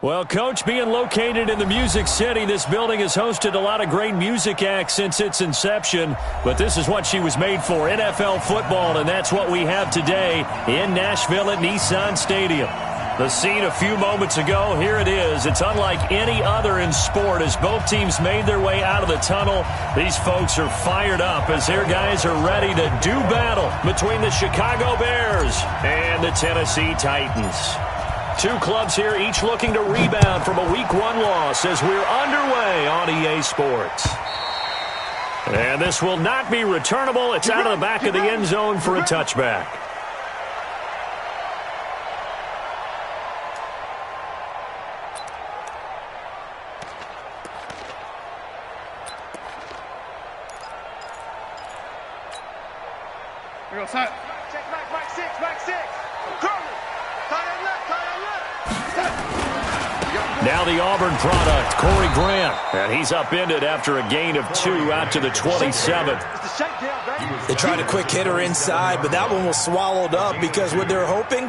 Well, Coach, being located in the Music City, this building has hosted a lot of great music acts since its inception. But this is what she was made for, NFL football, and that's what we have today in Nashville at Nissan Stadium. The scene a few moments ago, here it is. It's unlike any other in sport as both teams made their way out of the tunnel. These folks are fired up as their guys are ready to do battle between the Chicago Bears and the Tennessee Titans. Two clubs here, each looking to rebound from a Week 1 loss as we're underway on EA Sports. And this will not be returnable. It's out of the back of the end zone for a touchback. Here we go, set. Check back six. Curly. Now the Auburn product, Corey Grant. And he's upended after a gain of 2 out to the 27. They tried a quick hitter inside, but that one was swallowed up because what they're hoping,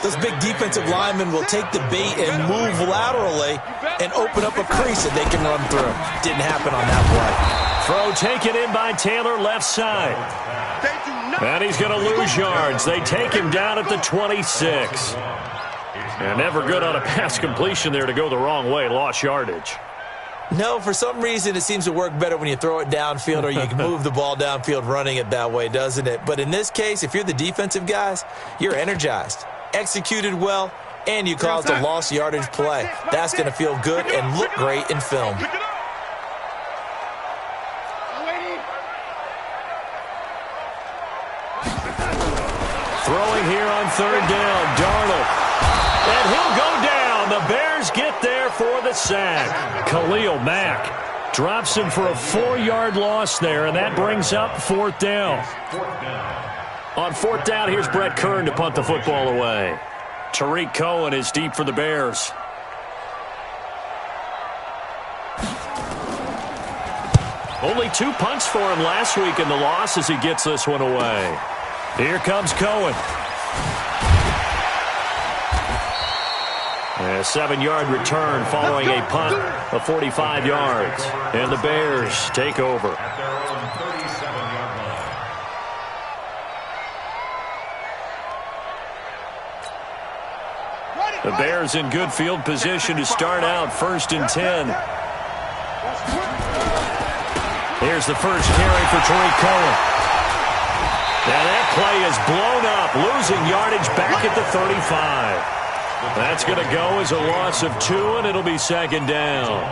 those big defensive linemen will take the bait and move laterally and open up a crease that they can run through. Didn't happen on that play. Throw taken in by Taylor left side. And he's going to lose yards. They take him down at the 26. And never good on a pass completion there to go the wrong way. Lost yardage. No, for some reason it seems to work better when you throw it downfield or you can move the ball downfield running it that way, doesn't it? But in this case, if you're the defensive guys, you're energized, executed well, and you caused a lost yardage play. That's going to feel good and look great in film. Throwing here on third down, Darnold. And he'll go down. The Bears get there for the sack. Khalil Mack drops him for a 4-yard loss there, and that brings up fourth down. On fourth down, here's Brett Kern to punt the football away. Tariq Cohen is deep for the Bears. Only 2 punts for him last week in the loss as he gets this one away. Here comes Cohen. A 7-yard return following a punt of 45 yards. And the Bears take over. The Bears in good field position to start out 1st and 10. Here's the first carry for Tariq Cohen. Now that play is blown up, losing yardage back at the 35. That's going to go as a loss of 2, and it'll be 2nd down.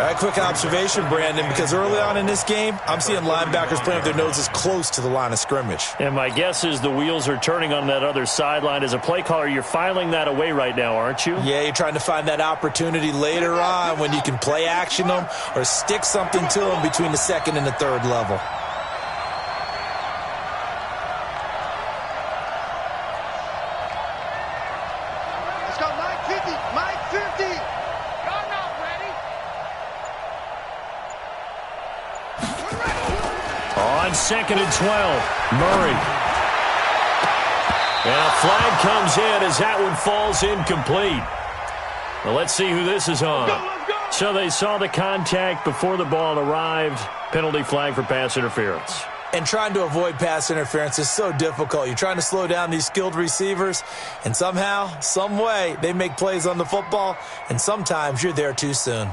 A quick observation, Brandon, because early on in this game, I'm seeing linebackers playing with their noses close to the line of scrimmage. And my guess is the wheels are turning on that other sideline. As a play caller, you're filing that away right now, aren't you? Yeah, you're trying to find that opportunity later on when you can play action them or stick something to them between the 2nd and the 3rd level. On 2nd and 12, Murray. And a flag comes in as that one falls incomplete. Well, let's see who this is on. So they saw the contact before the ball arrived. Penalty flag for pass interference. And trying to avoid pass interference is so difficult. You're trying to slow down these skilled receivers, and somehow, some way, they make plays on the football, and sometimes you're there too soon.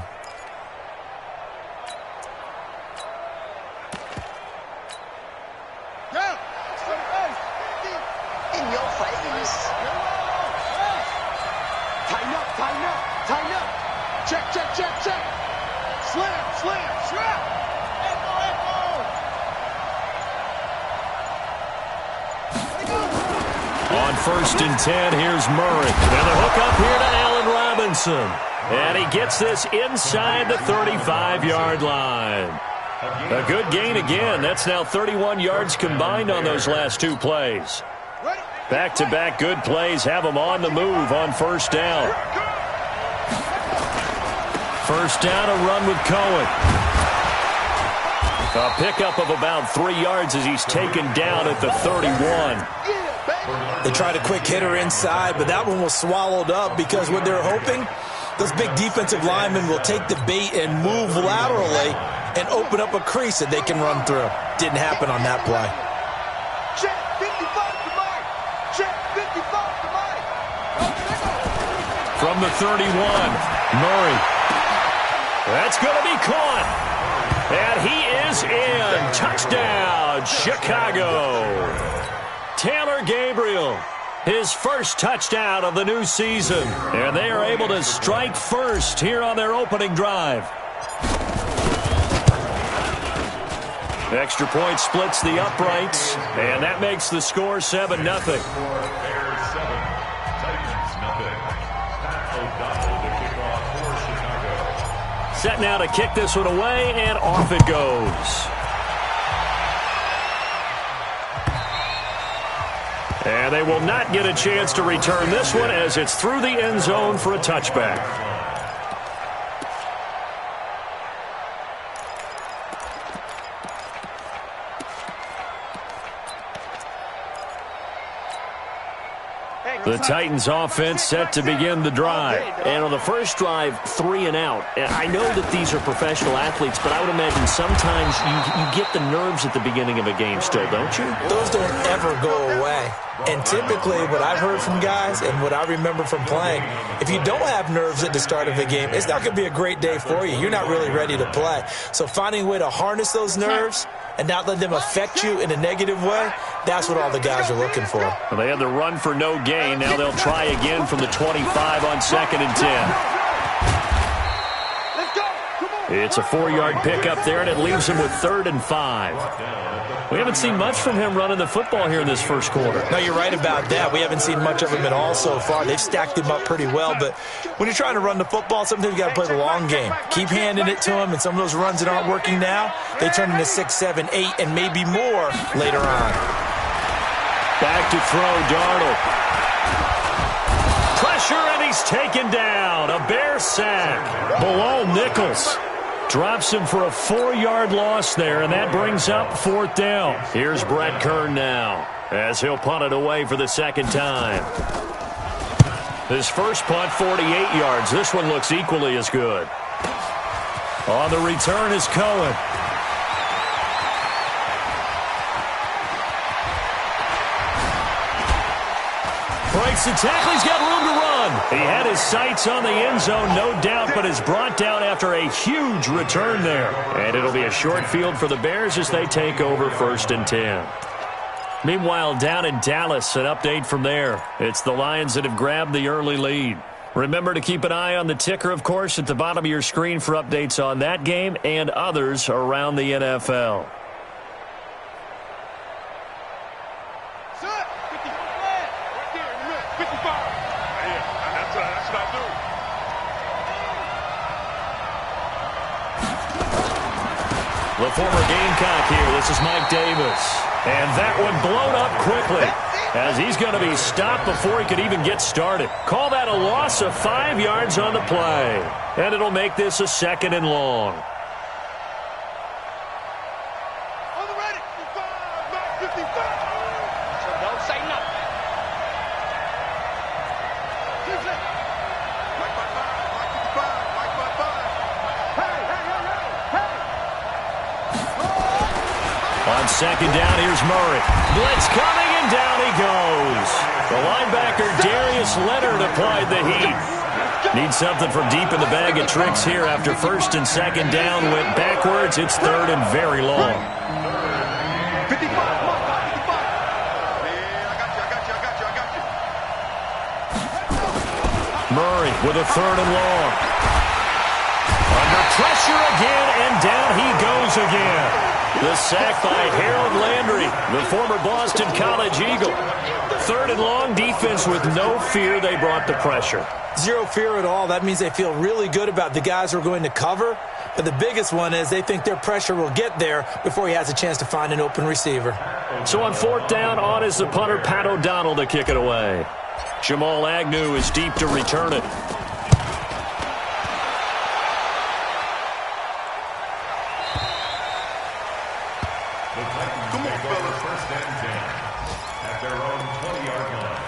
On 1st and 10, here's Murray. And the hook up here to Allen Robinson. And he gets this inside the 35-yard line. A good gain again. That's now 31 yards combined on those last 2 plays. Back-to-back good plays have them on the move on 1st down. 1st down, a run with Cohen. A pickup of about 3 yards as he's taken down at the 31. They tried a quick hitter inside, but that one was swallowed up because what they're hoping, Those big defensive linemen will take the bait and move laterally and open up a crease that they can run through. Didn't happen on that play. Check 55 to Mike. Check 55 to Mike. From the 31, Murray. That's going to be caught. And he is in. Touchdown, Chicago. Taylor Gabriel, his first touchdown of the new season. And they are able to strike first here on their opening drive. Extra point splits the uprights, and that makes the score 7-0. Set now to kick this one away, and off it goes. And they will not get a chance to return this one as it's through the end zone for a touchback. The Titans offense set to begin the drive. And on the first drive, 3 and out. And I know that these are professional athletes, but I would imagine sometimes you get the nerves at the beginning of a game still, don't you? Those don't ever go away. And typically what I've heard from guys and what I remember from playing, if you don't have nerves at the start of a game, it's not going to be a great day for you. You're not really ready to play. So finding a way to harness those nerves and not let them affect you in a negative way, that's what all the guys are looking for. Well, they had the run for no gain. Now they'll try again from the 25 on 2nd and 10. It's a 4-yard pickup there, and it leaves him with 3rd and 5. We haven't seen much from him running the football here in this first quarter. No, you're right about that. We haven't seen much of him at all so far. They've stacked him up pretty well, but when you're trying to run the football, sometimes you got to play the long game. Keep handing it to him, and some of those runs that aren't working now, they turn into 6, 7, 8, and maybe more later on. Back to throw, Darnold. Pressure, and he's taken down. A Bear sack. Below Nichols. Drops him for a 4-yard loss there, and that brings up 4th down. Here's Brett Kern now, as he'll punt it away for the second time. His first punt, 48 yards. This one looks equally as good. On the return is Cohen. Breaks the tackle. He's got room to run. He had his sights on the end zone, no doubt, but is brought down after a huge return there. And it'll be a short field for the Bears as they take over 1st and 10. Meanwhile, down in Dallas, an update from there. It's the Lions that have grabbed the early lead. Remember to keep an eye on the ticker, of course, at the bottom of your screen for updates on that game and others around the NFL. The former Gamecock here. This is Mike Davis. And that one blown up quickly as he's going to be stopped before he could even get started. Call that a loss of 5 yards on the play. And it'll make this a 2nd and long. On the ready. 55. Don't say nothing. Mike 55. Hey. On 2nd down, here's Murray. Blitz coming, and down he goes. The linebacker, Darius Leonard, applied the heat. Need something from deep in the bag of tricks here after 1st and 2nd down. Went backwards. It's 3rd and very long. 55. Murray with a 3rd and long. Under pressure again, and down he goes again. The sack by Harold Landry, the former Boston College Eagle. 3rd and long, defense with no fear. They brought the pressure. Zero fear at all. That means they feel really good about the guys who are going to cover. But the biggest one is they think their pressure will get there before he has a chance to find an open receiver. So on 4th down, on is the punter, Pat O'Donnell, to kick it away. Jamal Agnew is deep to return it. Come on, fellas. 1st and 10 at their own 20-yard line.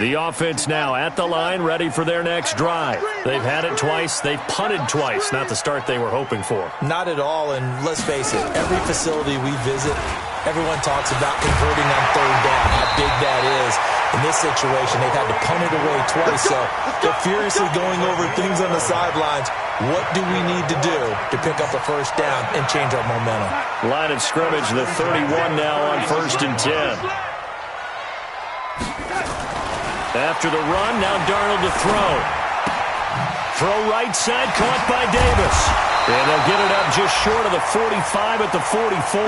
The offense now at the line, ready for their next drive. They've had it twice. They've punted twice. Not the start they were hoping for. Not at all, and let's face it, every facility we visit, everyone talks about converting on third down, how big that is. In this situation, they've had to punt it away twice, so they're furiously going over things on the sidelines. What do we need to do to pick up a first down and change our momentum? Line of scrimmage, the 31 now on 1st and 10. After the run, now Darnold to throw. Throw right side, caught by Davis. And they'll get it up just short of the 45 at the 44.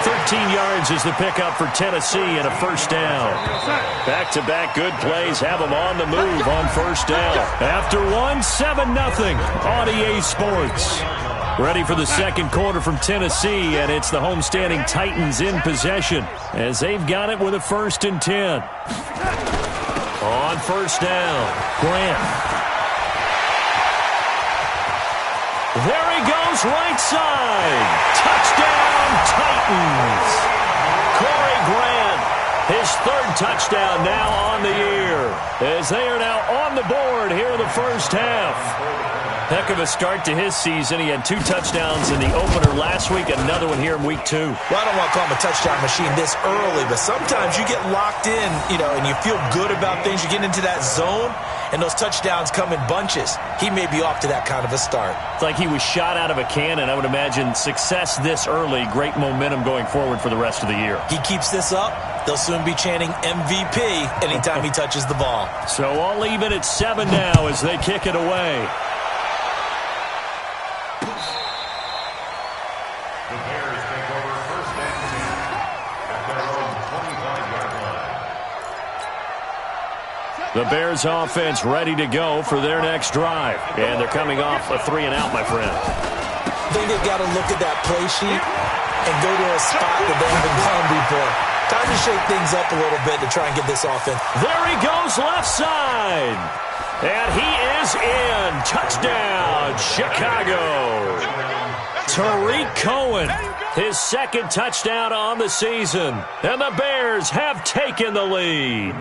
13 yards is the pickup for Tennessee and a first down. Back-to-back good plays have them on the move on first down. After one, 7-0 on EA Sports. Ready for the second quarter from Tennessee, and it's the homestanding Titans in possession as they've got it with a 1st and 10. On first down, Grant. There he goes, right side. Touchdown, Titans. Corey Grant, his 3rd touchdown now on the year, as they are now on the board here in the first half. Heck of a start to his season. He had 2 touchdowns in the opener last week, another one here in week 2. Well, I don't want to call him a touchdown machine this early, but sometimes you get locked in, and you feel good about things. You get into that zone, and those touchdowns come in bunches. He may be off to that kind of a start. It's like he was shot out of a cannon. I would imagine success this early, great momentum going forward for the rest of the year. He keeps this up, they'll soon be chanting MVP anytime he touches the ball. So all even at 7 now as they kick it away. The Bears take over 1st and 10 at their own 25-yard line. The Bears offense ready to go for their next drive. And they're coming off a 3-and-out, my friend. I think they've got to look at that play sheet and go to a spot that they haven't gone before. Time to shake things up a little bit to try and get this offense. There he goes, left side. And he is in. Touchdown, Chicago. Tariq Cohen, his 2nd touchdown on the season. And the Bears have taken the lead.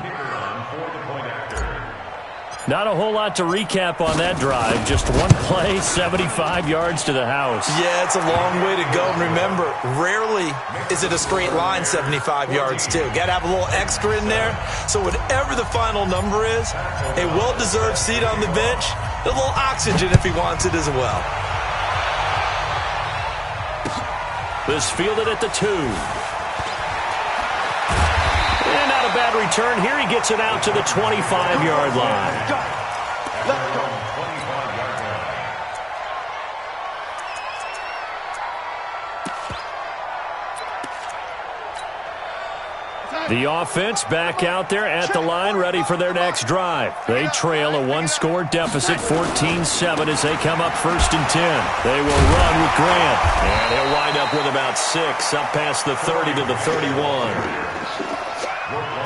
Not a whole lot to recap on that drive. Just one play, 75 yards to the house. Yeah, it's a long way to go. And remember, rarely is it a straight line 75 yards, too. Got to have a little extra in there. So whatever the final number is, a well-deserved seat on the bench, a little oxygen if he wants it as well. This fielded at the 2. And not a bad return. Here he gets it out to the 25-yard line. The offense back out there at the line, ready for their next drive. They trail a 1-score deficit, 14-7, as they come up 1st and 10. They will run with Grant, and he'll wind up with about 6, up past the 30 to the 31.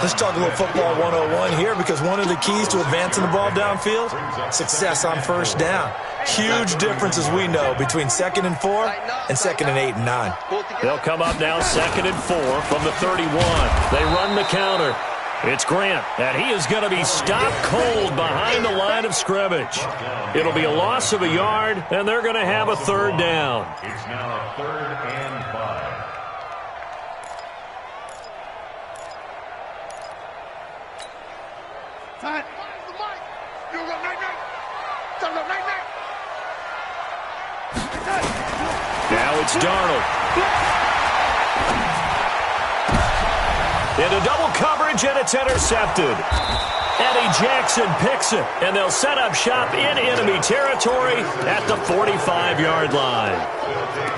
Let's talk a little football 101 here, because one of the keys to advancing the ball downfield, success on first down. Huge difference, as we know, between 2nd and 4 and 2nd and 8 and 9. They'll come up now 2nd and 4 from the 31. They run the counter. It's Grant, and he is going to be stopped cold behind the line of scrimmage. It'll be a loss of a yard, and they're going to have a 3rd down. It's now a 3rd and 5. Now it's Darnold. Into double coverage, and it's intercepted. Eddie Jackson picks it, and they'll set up shop in enemy territory at the 45-yard line.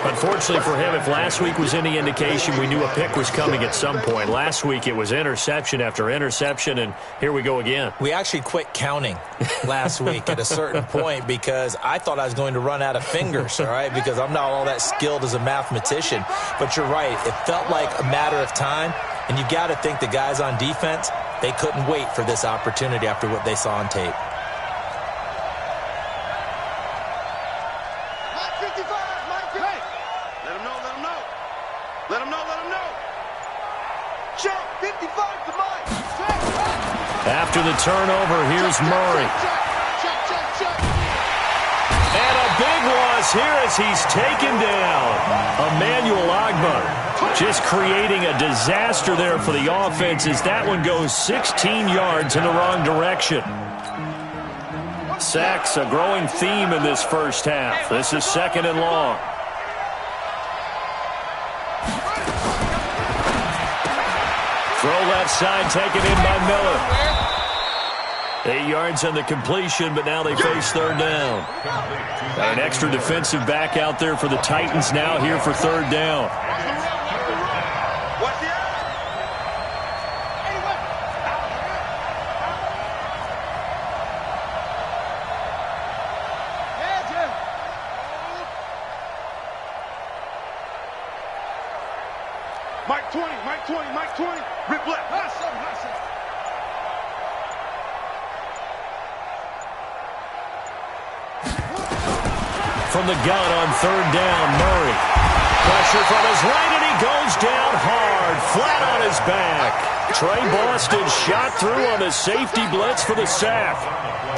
Unfortunately for him, if last week was any indication, we knew a pick was coming at some point. Last week it was interception after interception, and here we go again. We actually quit counting last week at a certain point because I thought I was going to run out of fingers, all right, because I'm not all that skilled as a mathematician. But you're right. It felt like a matter of time, and you got to think the guys on defense, they couldn't wait for this opportunity after what they saw on tape. After the turnover, here's Murray. And a big loss here as he's taken down. Emmanuel Ogbah just creating a disaster there for the offense as that one goes 16 yards in the wrong direction. Sacks, a growing theme in this first half. This is 2nd and long. Throw left side, taken in by Miller. 8 yards on the completion, but now they face 3rd down. Got an extra defensive back out there for the Titans now here for 3rd down. Mike 20, Mike 20, Mike 20. Rip left. From the gun on 3rd down, Murray. Pressure from his right, and he goes down hard, flat on his back. Trey Boston shot through on a safety blitz for the sack.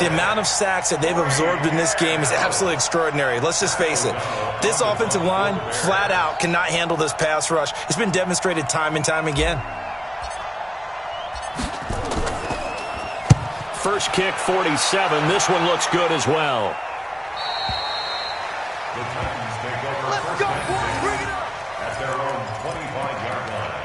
The amount of sacks that they've absorbed in this game is absolutely extraordinary. Let's just face it. This offensive line, flat out, cannot handle this pass rush. It's been demonstrated time and time again. First kick, 47. This one looks good as well. The Titans take over first and 10 at their own 25-yard line.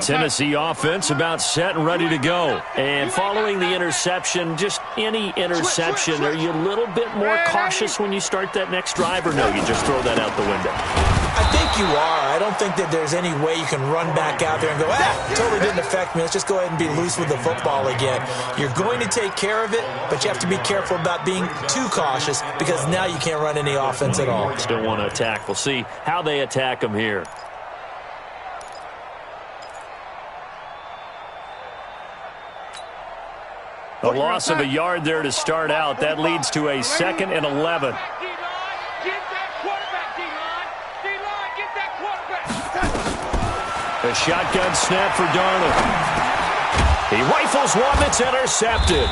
Tennessee offense about set and ready to go. And following the interception, just any interception, are you a little bit more cautious when you start that next drive, or no, you just throw that out the window? I think you are. I don't think that there's any way you can run back out there and go, totally didn't affect me. Let's just go ahead and be loose with the football again. You're going to take care of it, but you have to be careful about being too cautious because now you can't run any offense at all. Still want to attack. We'll see how they attack them here. A loss of a yard there to start out. That leads to a 2nd and 11. A shotgun snap for Darnold. He rifles one that's intercepted.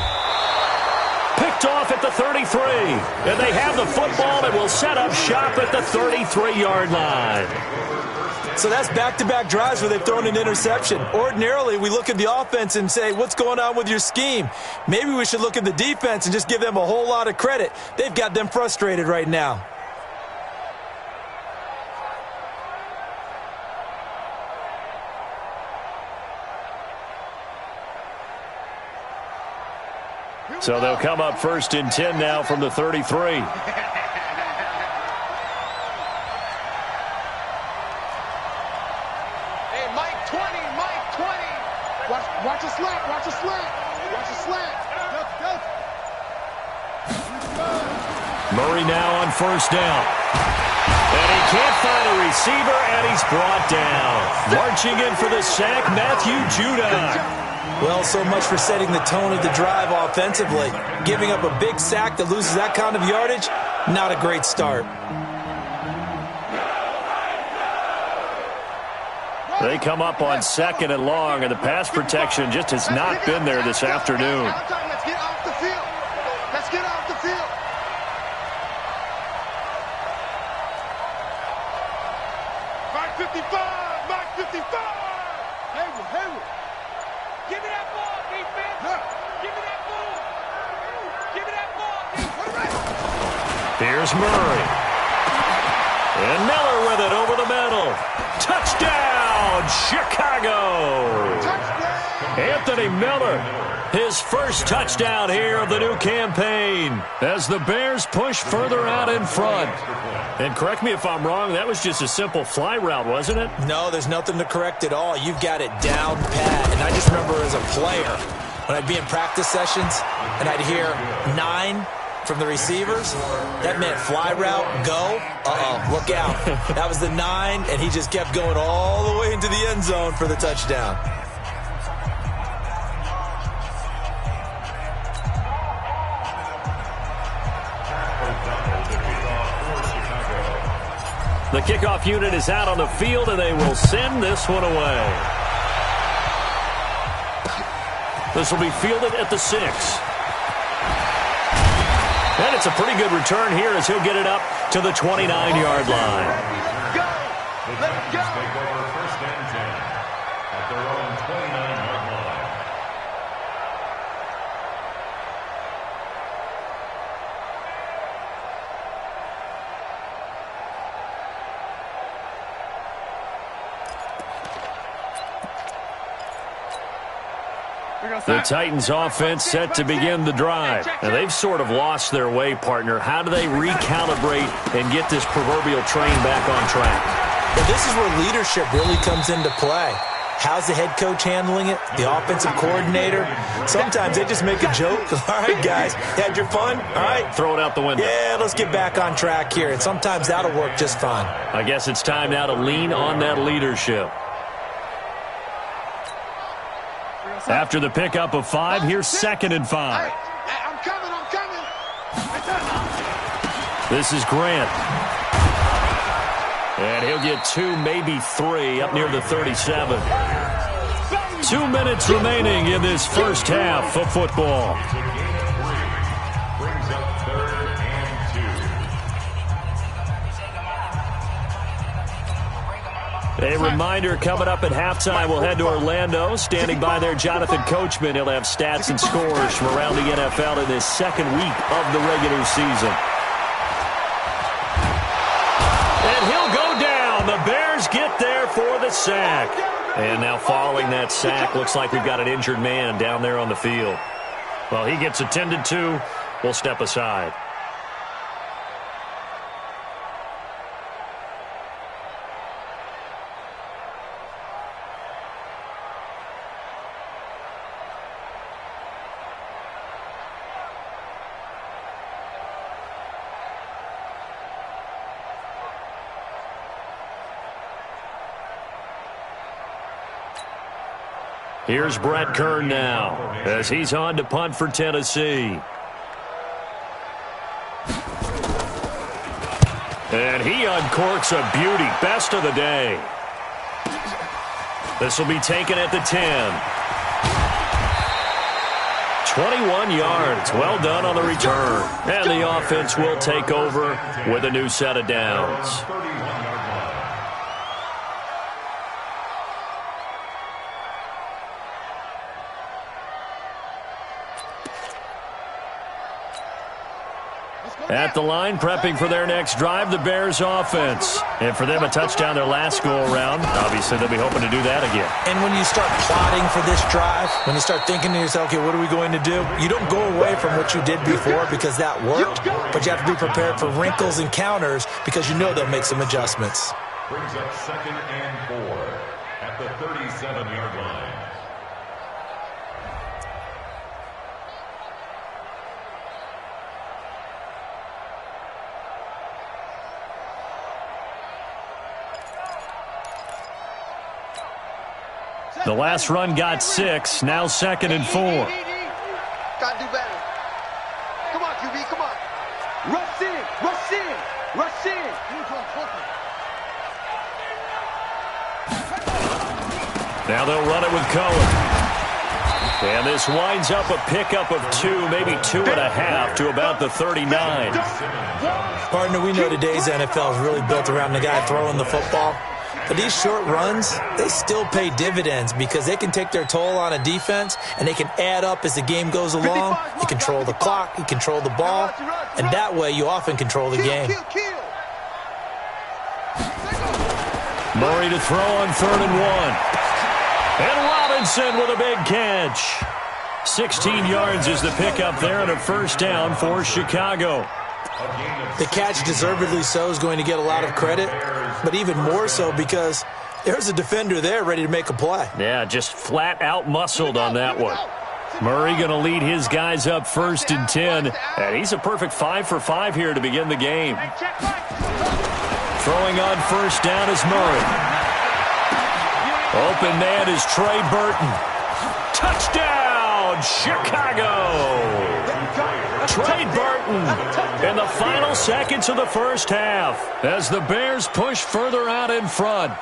Picked off at the 33. And they have the football and will set up shop at the 33-yard line. So that's back-to-back drives where they've thrown an interception. Ordinarily, we look at the offense and say, what's going on with your scheme? Maybe we should look at the defense and just give them a whole lot of credit. They've got them frustrated right now. So they'll come up 1st and 10 now from the 33. Watch a slant, watch a slant, watch a slant. Murray now on 1st down. And he can't find a receiver, and he's brought down. Marching in for the sack, Matthew Judon. Well, so much for setting the tone of the drive offensively. Giving up a big sack that loses that kind of yardage, not a great start. They come up on 2nd and long, and the pass protection just has not been there this afternoon. Let's get off the field. Let's get off the field. Mark 55, Mark 55. Hayward. Give me that ball, defense. Give me that ball. Give me that ball, defense. Here's Murray. And Miller with it over the middle. Touchdown, Chicago. Touchdown. Anthony Miller, his first touchdown here of the new campaign as the Bears push further out in front. And correct me if I'm wrong, that was just a simple fly route, wasn't it? No, there's nothing to correct at all. You've got it down pat. And I just remember as a player, when I'd be in practice sessions and I'd hear 9 from the receivers, that meant fly route, go, look out. That was the 9, and he just kept going all the way into the end zone for the touchdown. The kickoff unit is out on the field, and they will send this one away. This will be fielded at the 6. And it's a pretty good return here as he'll get it up to the 29-yard line. Go! Let's go! Take over first and 10 at their own 29-yard line. The Titans offense set to begin the drive. Now, they've sort of lost their way, partner. How do they recalibrate and get this proverbial train back on track? Well, this is where leadership really comes into play. How's the head coach handling it? The offensive coordinator? Sometimes they just make a joke. All right, guys, you had your fun? All right. Throw it out the window. Yeah, let's get back on track here. And sometimes that'll work just fine. I guess it's time now to lean on that leadership. After the pickup of 5, here's 2nd and 5. Hey, I'm coming. This is Grant. And he'll get 2, maybe 3, up near the 37. 2 minutes remaining in this first half of football. Brings up 3rd and 2. A reminder coming up at halftime, we'll head to Orlando. Standing by there, Jonathan Coachman. He'll have stats and scores from around the NFL in this second week of the regular season. And he'll go down. The Bears get there for the sack. And now following that sack, looks like we've got an injured man down there on the field. Well, he gets attended to. We'll step aside. Here's Brett Kern now as he's on to punt for Tennessee. And he uncorks a beauty. Best of the day. This will be taken at the 10. 21 yards. Well done on the return. And the offense will take over with a new set of downs. 31-yard line. At the line, prepping for their next drive, the Bears offense. And for them, a touchdown their last go-around. Obviously, they'll be hoping to do that again. And when you start plotting for this drive, when you start thinking to yourself, okay, what are we going to do? You don't go away from what you did before because that worked, but you have to be prepared for wrinkles and counters because you know they'll make some adjustments. Brings up 2nd and 4 at the 37-yard line. The last run got 6, now 2nd and 4. Gotta do better. Come on, QB, come on. Rush in. Now they'll run it with Cohen. And this winds up a pickup of 2, maybe 2.5 to about the 39. Partner, we know today's NFL is really built around the guy throwing the football. But these short runs, they still pay dividends because they can take their toll on a defense and they can add up as the game goes along. You control the clock, you control the ball, and that way you often control the game. Murray to throw on 3rd and 1. And Robinson with a big catch. 16 yards is the pickup there and a first down for Chicago. The catch, deservedly so, is going to get a lot of credit, but even more so because there's a defender there ready to make a play. Yeah, just flat out muscled on that one. Murray going to lead his guys up 1st and 10, and he's a perfect 5 for 5 here to begin the game. Throwing on first down is Murray. Open man is Trey Burton. Touchdown, Chicago! Trey Burton in the final seconds of the first half as the Bears push further out in front.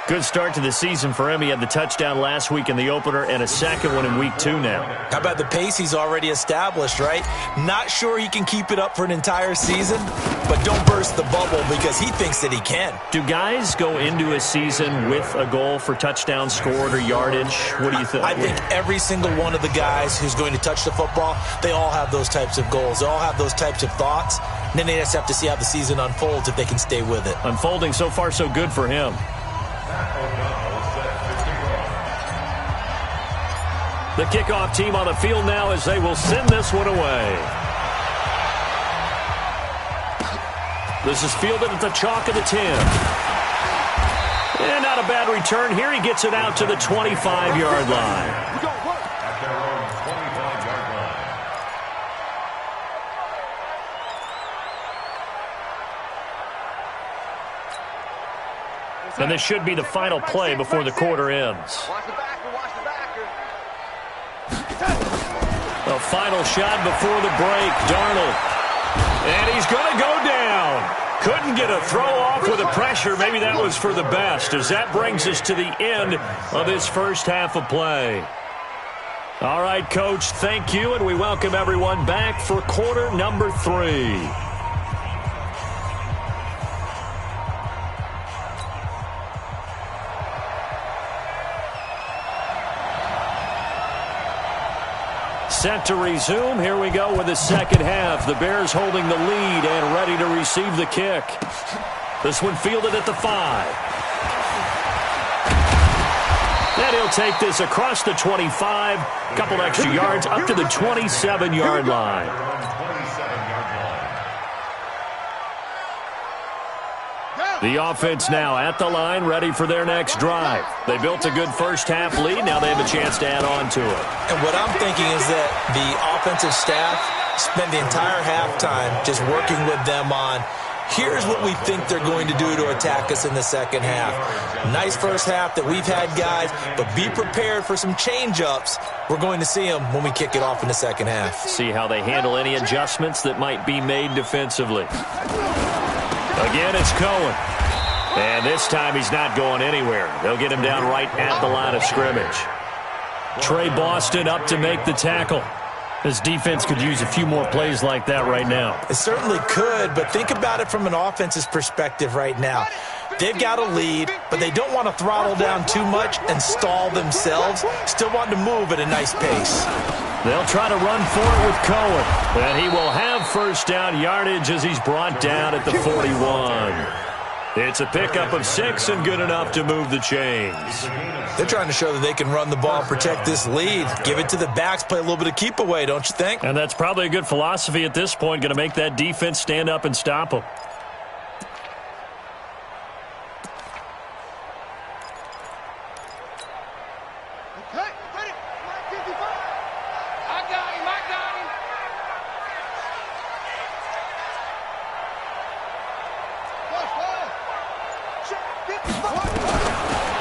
Good start to the season for him. He had the touchdown last week in the opener and a second one in week 2 now. How about the pace he's already established, right? Not sure he can keep it up for an entire season, but don't burst the bubble because he thinks that he can. Do guys go into a season with a goal for touchdowns scored or yardage? What do you think? I think every single one of the guys who's going to touch the football, they all have those types of goals. They all have those types of thoughts. And then they just have to see how the season unfolds if they can stay with it. Unfolding so far so good for him. The kickoff team on the field now as they will send this one away. This is fielded at the chalk of the 10. And not a bad return here. He gets it out to the 25-yard line. At their own 25-yard line. And this should be the final play before the quarter ends. Watch the backer, watch the backer. A final shot before the break. Darnold. And he's going to go down. Couldn't get a throw off with the pressure. Maybe that was for the best, as that brings us to the end of this first half of play. All right, Coach, thank you, and we welcome everyone back for quarter number 3. Set to resume. Here we go with the second half. The Bears holding the lead and ready to receive the kick. This one fielded at the 5. And he'll take this across the 25. A couple extra yards up to the 27-yard line. The offense now at the line, ready for their next drive. They built a good first-half lead. Now they have a chance to add on to it. And what I'm thinking is that the offensive staff spent the entire halftime just working with them on, here's what we think they're going to do to attack us in the second half. Nice first half that we've had, guys, but be prepared for some change-ups. We're going to see them when we kick it off in the second half. See how they handle any adjustments that might be made defensively. Again, it's Cohen. And this time he's not going anywhere. They'll get him down right at the line of scrimmage. Trey Boston up to make the tackle. This defense could use a few more plays like that right now. It certainly could, but think about it from an offense's perspective right now. They've got a lead, but they don't want to throttle down too much and stall themselves. Still want to move at a nice pace. They'll try to run for it with Cohen. And he will have first down yardage as he's brought down at the 41. It's a pickup of 6 and good enough to move the chains. They're trying to show that they can run the ball and protect this lead. Give it to the backs, play a little bit of keep away, don't you think? And that's probably a good philosophy at this point, going to make that defense stand up and stop them.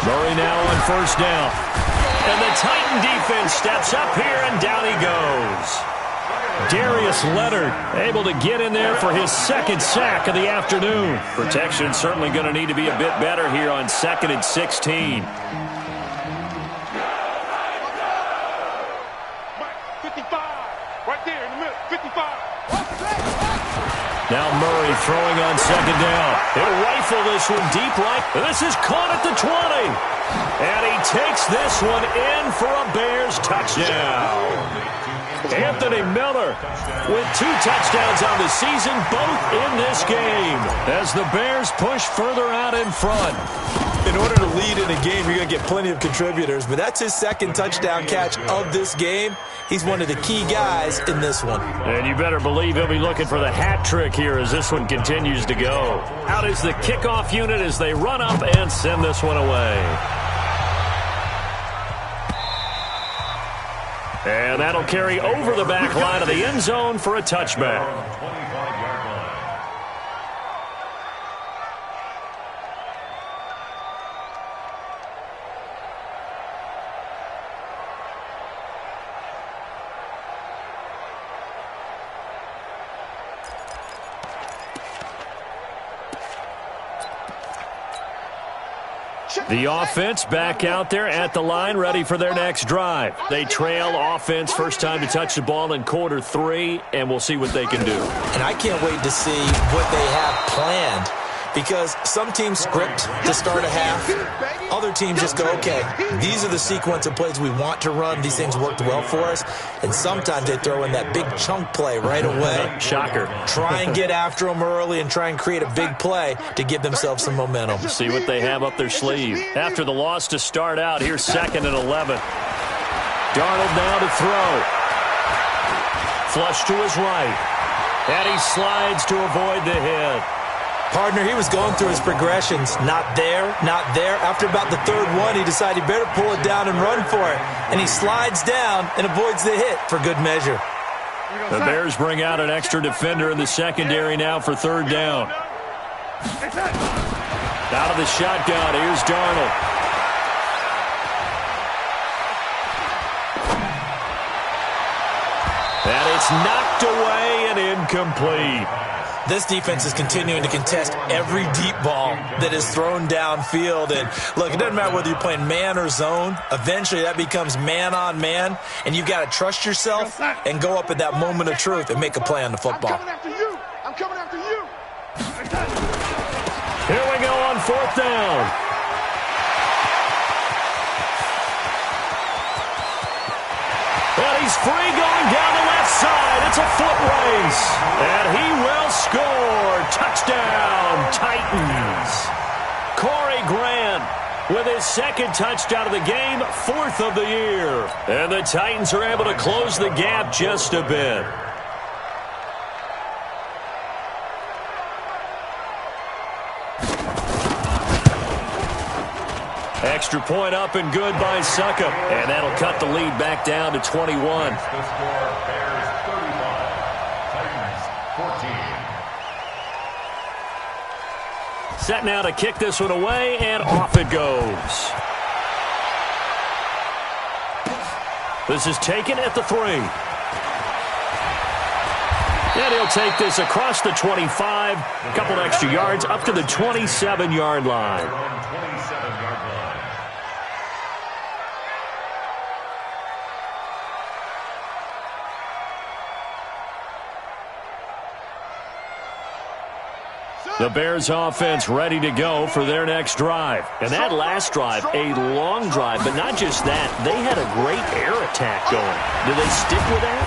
Murray now on first down. And the Titan defense steps up here, and down he goes. Darius Leonard able to get in there for his second sack of the afternoon. Protection certainly going to need to be a bit better here on 2nd and 16. 55, right there in the middle, 55. Now Murray throwing on second down. He'll rifle this one deep right. This is caught at the 20. And he takes this one in for a Bears touchdown. Anthony Miller with 2 touchdowns on the season, both in this game, as the Bears push further out in front. In order to lead in a game, you're going to get plenty of contributors, but that's his second touchdown catch of this game. He's one of the key guys in this one. And you better believe he'll be looking for the hat trick here as this one continues to go. Out is the kickoff unit as they run up and send this one away. And that'll carry over the back line of the end zone for a touchback. The offense back out there at the line, ready for their next drive. They trail offense, first time to touch the ball in quarter 3, and we'll see what they can do. And I can't wait to see what they have planned, because some teams script to start a half. Other teams just go, okay, these are the sequence of plays we want to run. These things worked well for us. And sometimes they throw in that big chunk play right away. Shocker. Try and get after them early and try and create a big play to give themselves some momentum. See what they have up their sleeve. After the loss to start out, here's 2nd and 11. Darnold now to throw. Flush to his right. And he slides to avoid the hit. Partner, he was going through his progressions. Not there, not there. After about the 3rd one, he decided he better pull it down and run for it. And he slides down and avoids the hit for good measure. The Bears bring out an extra defender in the secondary now for 3rd down. Out of the shotgun, here's Darnold. And it's knocked away and incomplete. This defense is continuing to contest every deep ball that is thrown downfield. And, look, it doesn't matter whether you're playing man or zone. Eventually, that becomes man-on-man, and you've got to trust yourself and go up at that moment of truth and make a play on the football. I'm coming after you. I'm coming after you. Here we go on 4th down. And he's free going down the left side. It's a foot race. And he will score. Touchdown, Titans. Corey Grant with his 2nd touchdown of the game, 4th of the year. And the Titans are able to close the gap just a bit. Extra point up and good by Suckup. And that'll cut the lead back down to 21. The score, Bears 35, Titans 14. Set now to kick this one away, and off it goes. This is taken at the 3. And he'll take this across the 25, a couple extra yards, up to the 27-yard line. 27-yard line. The Bears offense ready to go for their next drive. And that last drive, a long drive, but not just that. They had a great air attack going. Do they stick with that?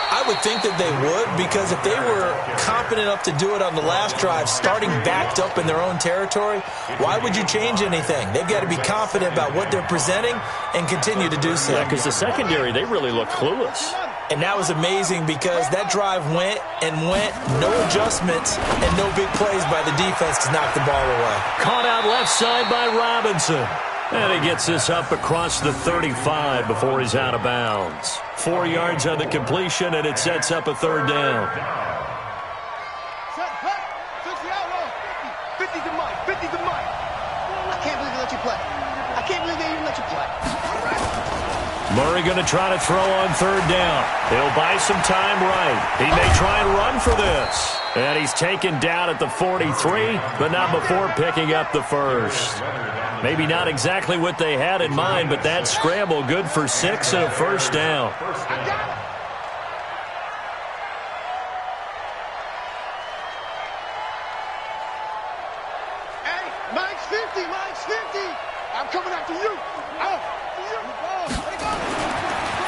I would think that they would, because if they were confident enough to do it on the last drive, starting backed up in their own territory, why would you change anything? They've got to be confident about what they're presenting and continue to do so. Yeah, because the secondary, they really look clueless. And that was amazing, because that drive went and went, no adjustments and no big plays by the defense to knock the ball away. Caught out left side by Robinson. And he gets this up across the 35 before he's out of bounds. 4 yards on the completion, and it sets up a 3rd down. 60 outlaw. 50 to Mike. 50 to Mike. I can't believe they let you play. I can't believe they even let you play. Murray going to try to throw on 3rd down. He'll buy some time right. He may try and run for this. And he's taken down at the 43, but not before picking up the 1st. Maybe not exactly what they had in mind, but that scramble good for 6 and a 1st down. Hey, Mike's 50. Mike's 50. I'm coming after you.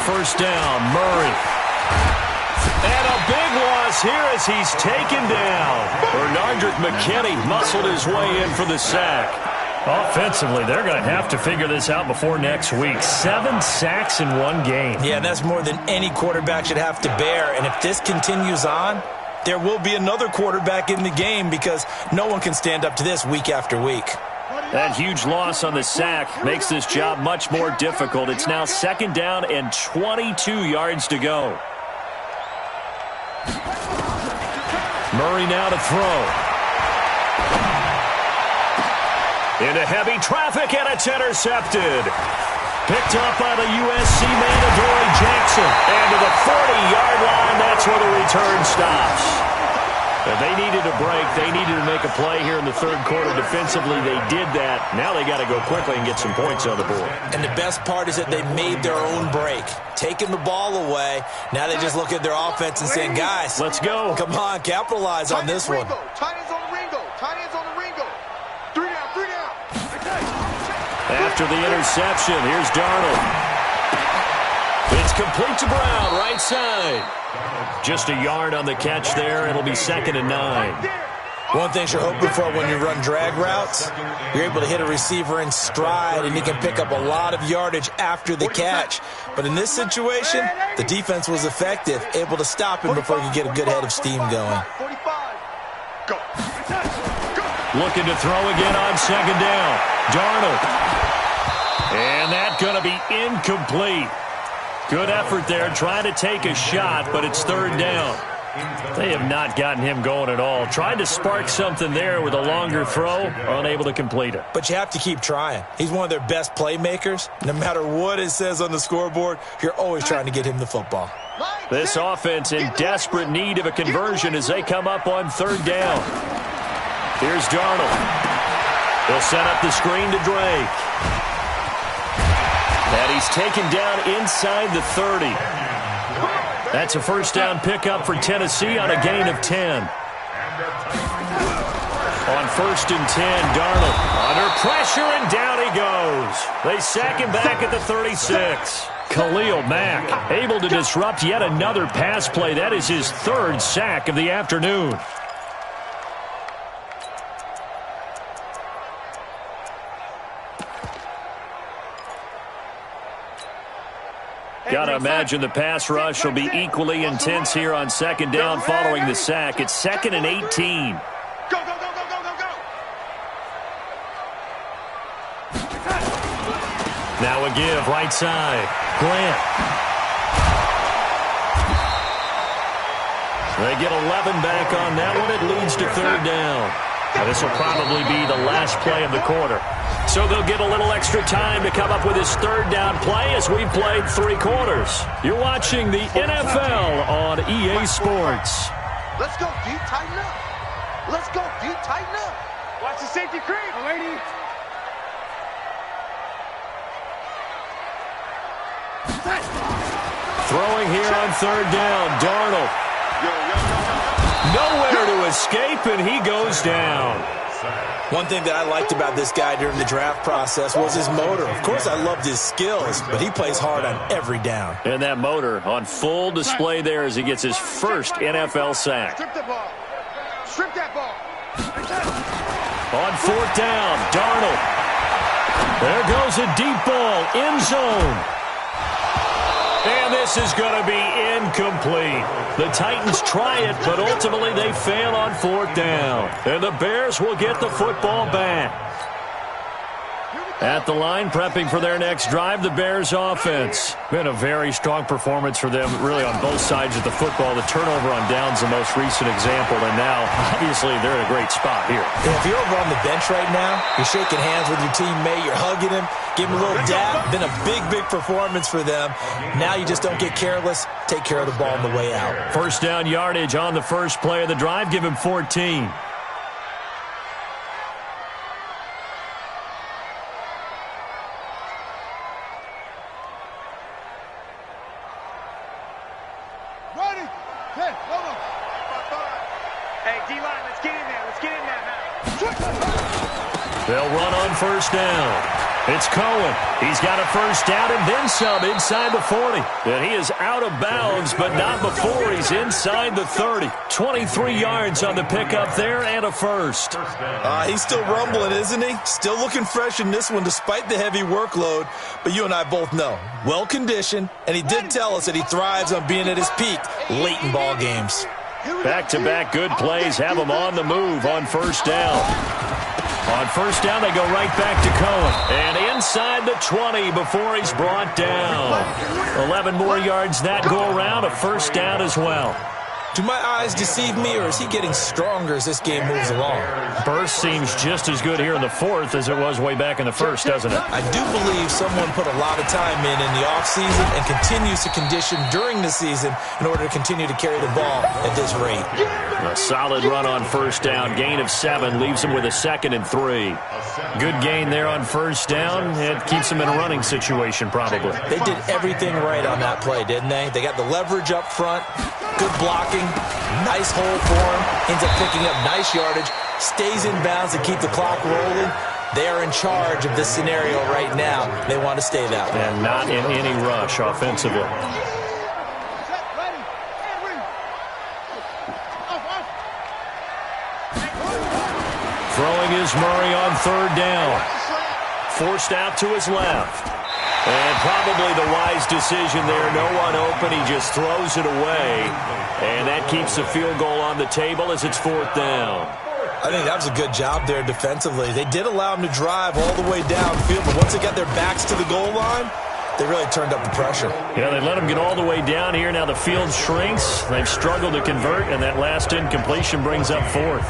First down, Murray. And a big loss here as he's taken down. Bernardrick McKinney muscled his way in for the sack. Offensively, they're going to have to figure this out before next week. 7 sacks in one game. Yeah, that's more than any quarterback should have to bear. And if this continues on, there will be another quarterback in the game, because no one can stand up to this week after week. That huge loss on the sack makes this job much more difficult. It's now 2nd down and 22 yards to go. Murray now to throw. Into heavy traffic, and it's intercepted. Picked up by the USC man, Adoree Jackson. And to the 40-yard line, that's where the return stops. If they needed a break, they needed to make a play here in the third quarter defensively. They did that. Now they got to go quickly and get some points on the board. And the best part is that they made their own break, taking the ball away. Now they just look at their offense and saying, guys, let's go. Come on, capitalize on this one. Tight ends on the Ringo. Tight ends on the Ringo. 3 down, 3 down. After the interception, here's Darnold. It's complete to Brown, right side. Just a yard on the catch there. It'll be 2nd and 9. One thing you're hoping for when you run drag routes, you're able to hit a receiver in stride, and he can pick up a lot of yardage after the catch. But in this situation, the defense was effective, able to stop him before he could get a good head of steam going. Looking to throw again on 2nd down. Darnold. And that's going to be incomplete. Good effort there, trying to take a shot, but it's 3rd down. They have not gotten him going at all. Tried to spark something there with a longer throw, unable to complete it. But you have to keep trying. He's one of their best playmakers. No matter what it says on the scoreboard, you're always trying to get him the football. This offense in desperate need of a conversion as they come up on 3rd down. Here's Darnold. They'll set up the screen to Drake. And he's taken down inside the 30. That's a 1st down pickup for Tennessee on a gain of 10. On 1st and 10, Darnold under pressure, and down he goes. They sack him back at the 36. Khalil Mack able to disrupt yet another pass play. That is his 3rd sack of the afternoon. Got to imagine the pass rush will be equally intense here on 2nd down following the sack. It's 2nd and 18. Go, go, go, go, go, go, go. Now a give, right side. Grant. They get 11 back on that one. It leads to 3rd down. Now this will probably be the last play of the quarter. So they'll get a little extra time to come up with his 3rd down play as we've played 3 quarters. You're watching the NFL on EA Sports. Let's go, D. Tighten up. Let's go, D. Tighten up. Watch the safety creep, lady. Throwing here on 3rd down, Darnold. Nowhere to escape, and he goes down. One thing that I liked about this guy during the draft process was his motor. Of course, I loved his skills, but he plays hard on every down. And that motor on full display there as he gets his 1st NFL sack. Strip the ball. Strip that ball. On 4th down, Darnold. There goes a deep ball, end zone. And this is going to be incomplete. The Titans try it, but ultimately they fail on 4th down. And the Bears will get the football back. At the line, prepping for their next drive, the Bears offense. Been a very strong performance for them, really on both sides of the football. The turnover on downs, the most recent example, and now, obviously, they're in a great spot here. And if you're over on the bench right now, you're shaking hands with your teammate, you're hugging him, give him a little dab. Been a big, big performance for them. Now you just don't get careless. Take care of the ball on the way out. 1st down yardage on the first play of the drive. Give him 14. They'll run on 1st down. It's Cohen. He's got a 1st down and then some inside the 40. And he is out of bounds, but not before he's inside the 30. 23 yards on the pickup there and a 1st. He's still rumbling, isn't he? Still looking fresh in this one despite the heavy workload. But you and I both know, well-conditioned, and he did tell us that he thrives on being at his peak late in ball games. Back-to-back good plays have him on the move on 1st down. On 1st down, they go right back to Cohen. And inside the 20 before he's brought down. 11 more yards that go around, a 1st down as well. Do my eyes deceive me, or is he getting stronger as this game moves along? Burst seems just as good here in the fourth as it was way back in the first, doesn't it? I do believe someone put a lot of time in the offseason and continues to condition during the season in order to continue to carry the ball at this rate. A solid run on first down. Gain of 7 leaves him with a 2nd and 3. Good gain there on first down. It keeps him in a running situation probably. They did everything right on that play, didn't they? They got the leverage up front, good blocking, nice hole for him, ends up picking up nice yardage, stays in bounds to keep the clock rolling. They are in charge of this scenario right now. They want to stay that way. And not in any rush offensively. Throwing is Murray on third down. Forced out to his left. And probably the wise decision there. No one open. He just throws it away. And that keeps the field goal on the table as it's 4th down. I think that was a good job there defensively. They did allow him to drive all the way downfield, but once they got their backs to the goal line, they really turned up the pressure. Yeah, they let him get all the way down here. Now the field shrinks. They've struggled to convert, and that last incompletion brings up 4th.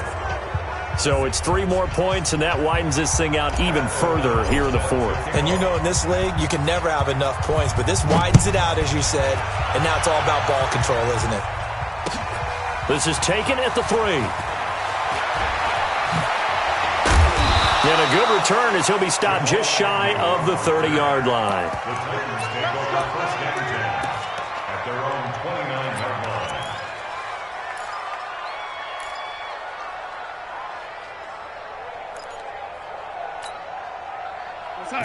So it's 3 more points, and that widens this thing out even further here in the 4th. And you know in this league, you can never have enough points, but this widens it out, as you said, and now it's all about ball control, isn't it? This is taken at the 3. And a good return as he'll be stopped just shy of the 30-yard line. The Titans take over first and 10 at their own 29-yard line.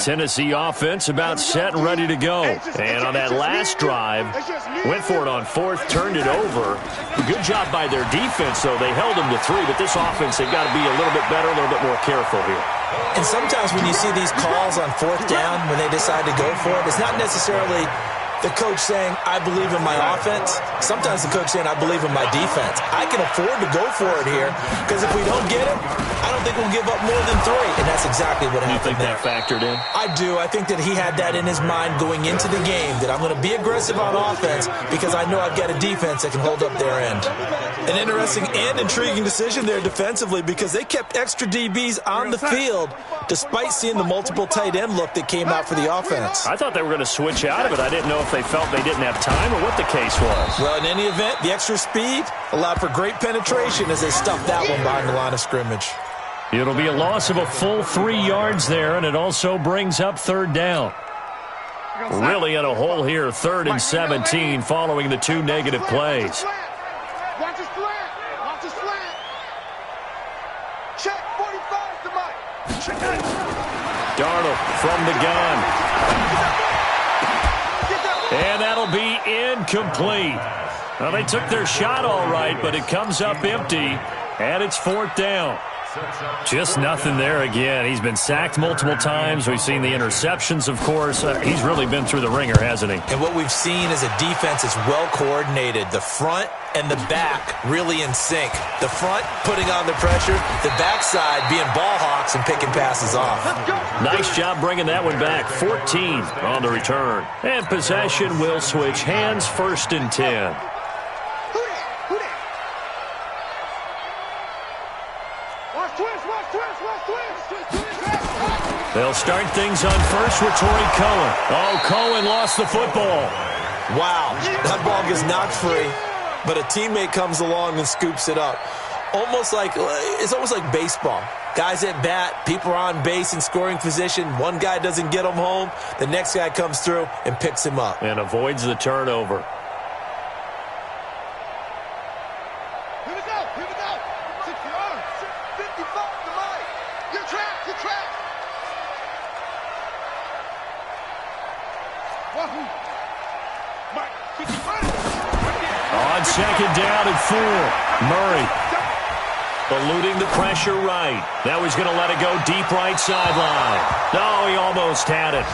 Tennessee offense about set and ready to go. And on that last drive, went for it on 4th, turned it over. Good job by their defense, though. They held them to 3, but this offense, they've got to be a little bit better, a little bit more careful here. And sometimes when you see these calls on 4th down, when they decide to go for it, it's not necessarily the coach saying, I believe in my offense. Sometimes the coach saying, I believe in my defense. I can afford to go for it here because if we don't get it, I don't think we'll give up more than 3. And that's exactly what happened. You think that factored in? I do. I think that he had that in his mind going into the game, that I'm going to be aggressive on offense because I know I've got a defense that can hold up their end. An interesting and intriguing decision there defensively because they kept extra DBs on the field despite seeing the multiple tight end look that came out for the offense. I thought they were going to switch out of it. I didn't know if they felt they didn't have time or what the case was. Well, in any event, the extra speed allowed for great penetration as they stuffed that one behind the line of scrimmage. It'll be a loss of a full 3 yards there, and it also brings up 3rd down. Really in a hole here, 3rd and 17 following the 2 negative plays. Watch his slant. Watch his slant. Check 45 to Mike. Check it. Darnold from the gun. And that'll be incomplete. Well, they took their shot all right, but it comes up empty, and it's 4th down. Just nothing there again. He's been sacked multiple times. We've seen the interceptions, of course. He's really been through the ringer, hasn't he? And what we've seen is a defense that's well coordinated. The front and the back really in sync. The front putting on the pressure, the backside being ball hawks and picking passes off. Nice job bringing that one back. 14 on the return. And possession will switch hands, 1st and 10. They'll start things on first with Torrey Cohen. Oh, Cohen lost the football. Wow, that ball gets knocked free, but a teammate comes along and scoops it up. It's almost like baseball. Guys at bat, people are on base in scoring position. One guy doesn't get him home. The next guy comes through and picks him up. And avoids the turnover. Here we go. 6 yards. 55 to Mike. You're trapped. Wahoo. Mike, 55. On 2nd down and 4. Murray eluding the pressure right. Now he's going to let it go deep right sideline. No, he almost had it.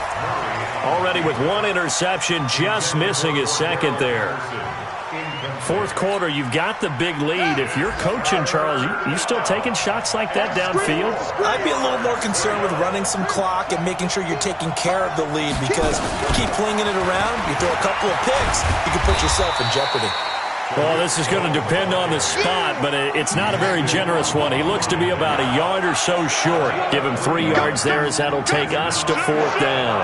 Already with 1 interception, just missing his 2nd there. 4th quarter, you've got the big lead. If you're coaching, Charles, you still taking shots like that downfield? I'd be a little more concerned with running some clock and making sure you're taking care of the lead because you keep flinging it around, you throw a couple of picks, you can put yourself in jeopardy. Well, this is going to depend on the spot, but it's not a very generous one. He looks to be about a yard or so short. Give him 3 yards there as that'll take us to 4th down.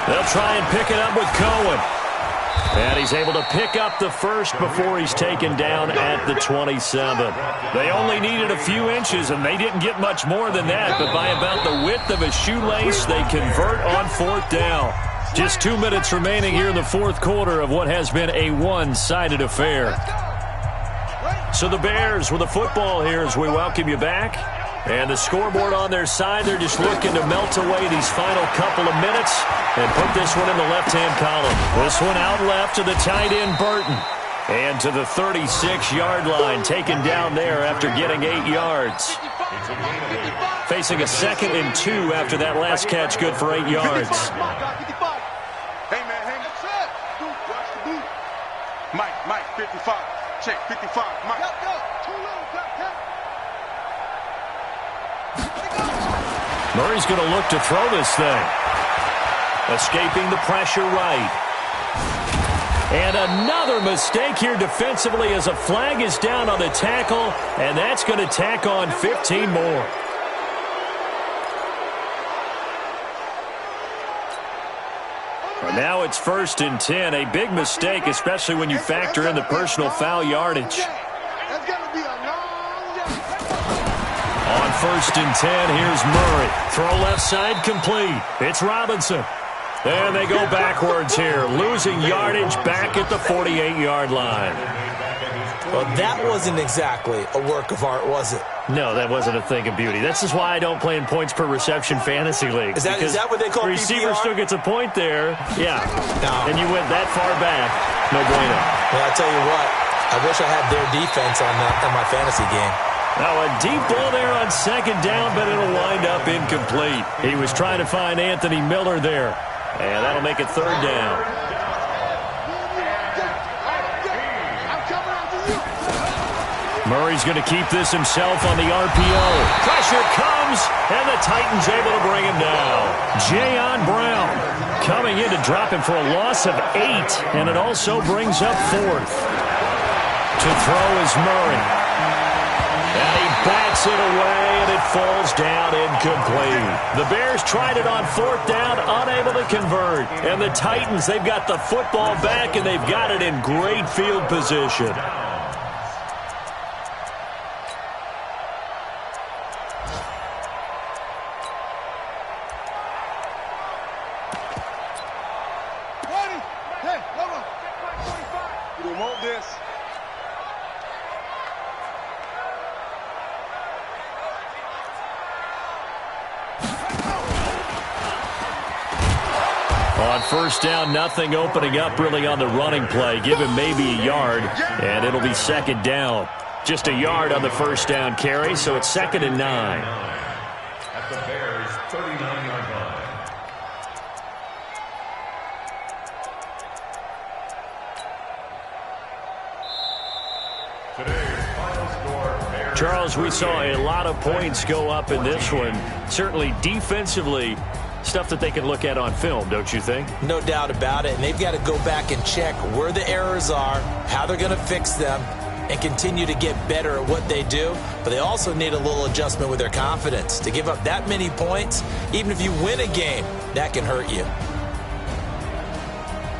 They'll try and pick it up with Cohen. And he's able to pick up the first before he's taken down at the 27. They only needed a few inches, and they didn't get much more than that. But by about the width of a shoelace, they convert on 4th down. Just 2 minutes remaining here in the 4th quarter of what has been a one-sided affair. So the Bears with the football here as we welcome you back. And the scoreboard on their side, they're just looking to melt away these final couple of minutes and put this one in the left-hand column. This one out left to the tight end, Burton. And to the 36-yard line, taken down there after getting 8 yards. Facing a 2nd and 2 after that last catch, good for 8 yards. Hey, man, hang it. Watch the boot. Mike, 55. Check, 55. Mike. Go. Too low. Murray's going to look to throw this thing. Escaping the pressure right. And another mistake here defensively as a flag is down on the tackle, and that's going to tack on 15 more. And now it's 1st and 10. A big mistake, especially when you factor in the personal foul yardage. That's going to be a long day. On 1st and 10, here's Murray. Throw left side complete. It's Robinson. And they go backwards here, losing yardage back at the 48-yard line. Well, that wasn't exactly a work of art, was it? No, that wasn't a thing of beauty. This is why I don't play in points per reception fantasy leagues. Is that what they call the receiver PPR? still gets a point there. Yeah. No. And you went that far back. No bueno. Well, I tell you what, I wish I had their defense on my fantasy game. Now a deep ball there on 2nd down, but it'll wind up incomplete. He was trying to find Anthony Miller there. And that'll make it 3rd down. Murray's going to keep this himself on the RPO. Pressure comes, and the Titans able to bring him down. Jayon Brown coming in to drop him for a loss of 8, and it also brings up 4th. To throw is Murray. And he bats it away, and it falls down incomplete. The Bears tried it on 4th down, unable to convert. And the Titans, they've got the football back, and they've got it in great field position. On 1st down, nothing opening up really on the running play. Give him maybe a yard, and it'll be 2nd down. Just a yard on the 1st down carry, so it's 2nd and 9. At the Bears' 39-yard line. Today's final score, Bears. Charles, we saw a lot of points go up in this one. Certainly defensively, stuff that they can look at on film, don't you think? No doubt about it. And they've got to go back and check where the errors are, how they're going to fix them, and continue to get better at what they do. But they also need a little adjustment with their confidence. To give up that many points, even if you win a game, that can hurt you.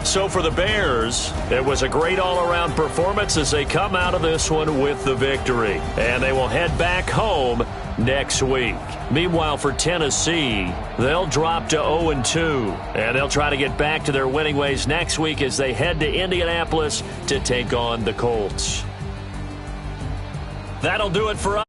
So for the Bears, it was a great all-around performance as they come out of this one with the victory. And they will head back home next week. Meanwhile, for Tennessee, they'll drop to 0-2. And they'll try to get back to their winning ways next week as they head to Indianapolis to take on the Colts. That'll do it for us.